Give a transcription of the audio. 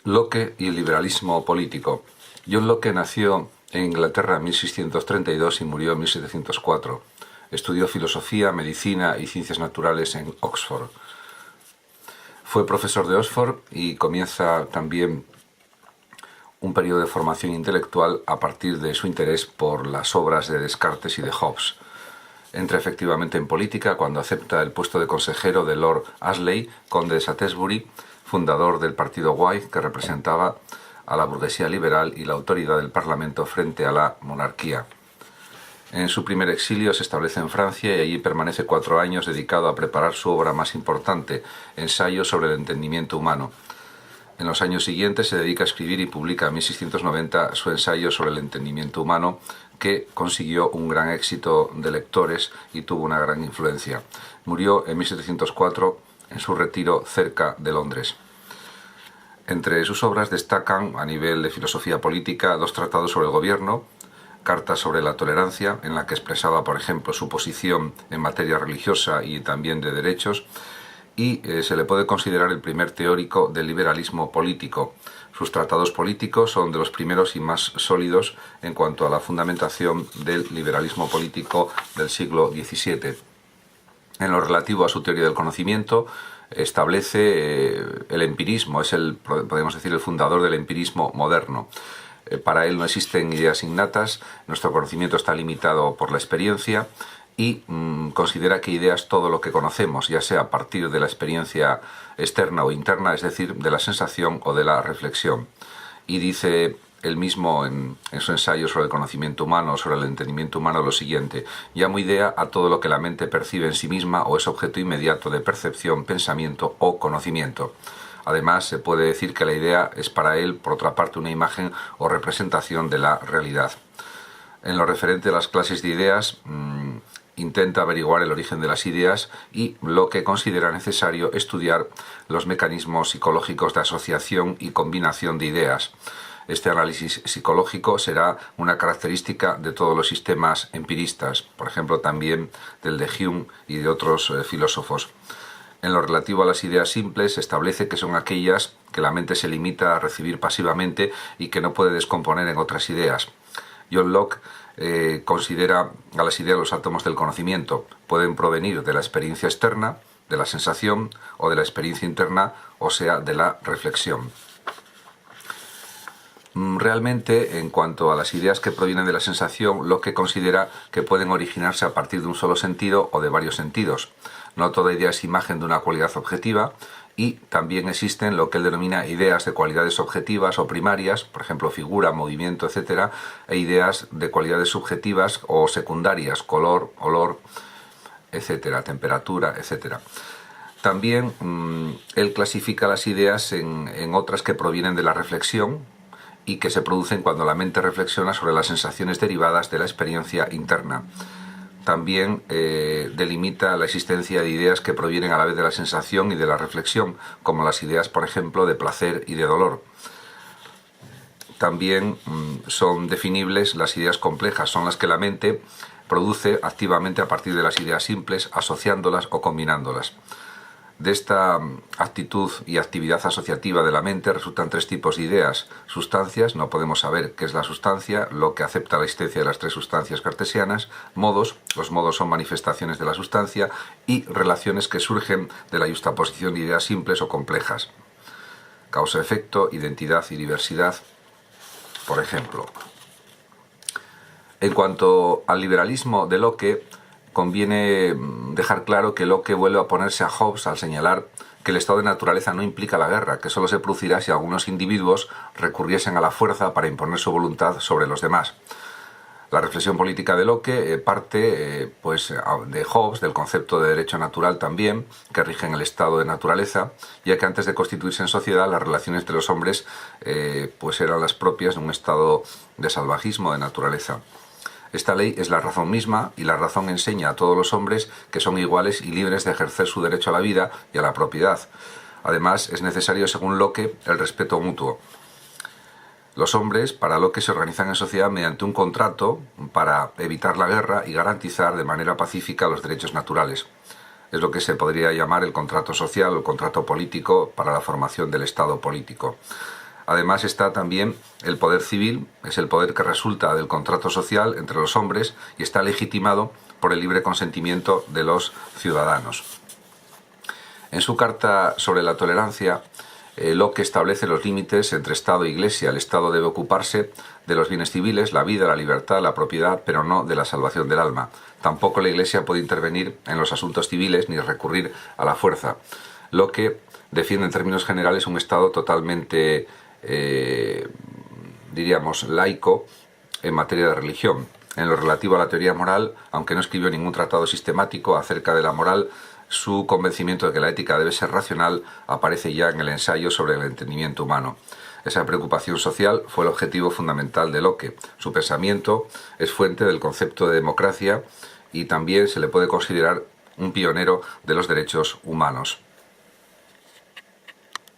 Locke y el liberalismo político. John Locke nació en Inglaterra en 1632 y murió en 1704. Estudió filosofía, medicina y ciencias naturales en Oxford. Fue profesor de Oxford y comienza también un periodo de formación intelectual a partir de su interés por las obras de Descartes y de Hobbes. Entra efectivamente en política cuando acepta el puesto de consejero de Lord Ashley, conde de Shaftesbury, fundador del partido Whig, que representaba a la burguesía liberal y la autoridad del Parlamento frente a la monarquía. En su primer exilio se establece en Francia y allí permanece 4 años dedicado a preparar su obra más importante, Ensayo sobre el entendimiento humano. En los años siguientes se dedica a escribir y publica en 1690 su ensayo sobre el entendimiento humano, que consiguió un gran éxito de lectores y tuvo una gran influencia. Murió en 1704 en su retiro cerca de Londres. Entre sus obras destacan, a nivel de filosofía política, 2 tratados sobre el gobierno, Cartas sobre la tolerancia, en la que expresaba, por ejemplo, su posición en materia religiosa y también de derechos, y se le puede considerar el primer teórico del liberalismo político. Sus tratados políticos son de los primeros y más sólidos en cuanto a la fundamentación del liberalismo político del siglo XVII. En lo relativo a su teoría del conocimiento, establece el empirismo, es podemos decir, el fundador del empirismo moderno. Para él no existen ideas innatas, nuestro conocimiento está limitado por la experiencia y considera que idea es todo lo que conocemos, ya sea a partir de la experiencia externa o interna, es decir, de la sensación o de la reflexión. Y dice él mismo en su ensayo sobre el conocimiento humano, sobre el entendimiento humano, lo siguiente: llamo idea a todo lo que la mente percibe en sí misma o es objeto inmediato de percepción, pensamiento o conocimiento. Además, se puede decir que la idea es para él, por otra parte, una imagen o representación de la realidad. En lo referente a las clases de ideas, intenta averiguar el origen de las ideas y lo que considera necesario estudiar los mecanismos psicológicos de asociación y combinación de ideas. Este análisis psicológico será una característica de todos los sistemas empiristas, por ejemplo también del de Hume y de otros filósofos. En lo relativo a las ideas simples, se establece que son aquellas que la mente se limita a recibir pasivamente y que no puede descomponer en otras ideas. John Locke considera a las ideas los átomos del conocimiento. Pueden provenir de la experiencia externa, de la sensación o de la experiencia interna, o sea, de la reflexión. Realmente, en cuanto a las ideas que provienen de la sensación, Locke considera que pueden originarse a partir de un solo sentido o de varios sentidos. No toda idea es imagen de una cualidad objetiva y también existen lo que él denomina ideas de cualidades objetivas o primarias, por ejemplo figura, movimiento, etc., e ideas de cualidades subjetivas o secundarias, color, olor, etc., temperatura, etc. También él clasifica las ideas en otras que provienen de la reflexión y que se producen cuando la mente reflexiona sobre las sensaciones derivadas de la experiencia interna. También delimita la existencia de ideas que provienen a la vez de la sensación y de la reflexión, como las ideas, por ejemplo, de placer y de dolor. También son definibles las ideas complejas, son las que la mente produce activamente a partir de las ideas simples, asociándolas o combinándolas. De esta actitud y actividad asociativa de la mente resultan 3 tipos de ideas: sustancias, no podemos saber qué es la sustancia, lo que acepta la existencia de las 3 sustancias cartesianas; modos, los modos son manifestaciones de la sustancia; y relaciones que surgen de la yuxtaposición de ideas simples o complejas. Causa-efecto, identidad y diversidad, por ejemplo. En cuanto al liberalismo de Locke, conviene dejar claro que Locke vuelve a ponerse a Hobbes al señalar que el estado de naturaleza no implica la guerra, que solo se producirá si algunos individuos recurriesen a la fuerza para imponer su voluntad sobre los demás. La reflexión política de Locke parte de Hobbes, del concepto de derecho natural también, que rige en el estado de naturaleza, ya que antes de constituirse en sociedad las relaciones entre los hombres eran las propias de un estado de salvajismo, de naturaleza. Esta ley es la razón misma y la razón enseña a todos los hombres que son iguales y libres de ejercer su derecho a la vida y a la propiedad. Además, es necesario, según Locke, el respeto mutuo. Los hombres, para Locke, se organizan en sociedad mediante un contrato para evitar la guerra y garantizar de manera pacífica los derechos naturales. Es lo que se podría llamar el contrato social o el contrato político para la formación del Estado político. Además está también el poder civil, es el poder que resulta del contrato social entre los hombres y está legitimado por el libre consentimiento de los ciudadanos. En su carta sobre la tolerancia, Locke establece los límites entre Estado e Iglesia. El Estado debe ocuparse de los bienes civiles, la vida, la libertad, la propiedad, pero no de la salvación del alma. Tampoco la Iglesia puede intervenir en los asuntos civiles ni recurrir a la fuerza. Locke defiende en términos generales un Estado totalmente, diríamos, laico en materia de religión. En lo relativo a la teoría moral, aunque no escribió ningún tratado sistemático acerca de la moral, su convencimiento de que la ética debe ser racional aparece ya en el ensayo sobre el entendimiento humano. Esa preocupación social fue el objetivo fundamental de Locke. Su pensamiento es fuente del concepto de democracia y también se le puede considerar un pionero de los derechos humanos.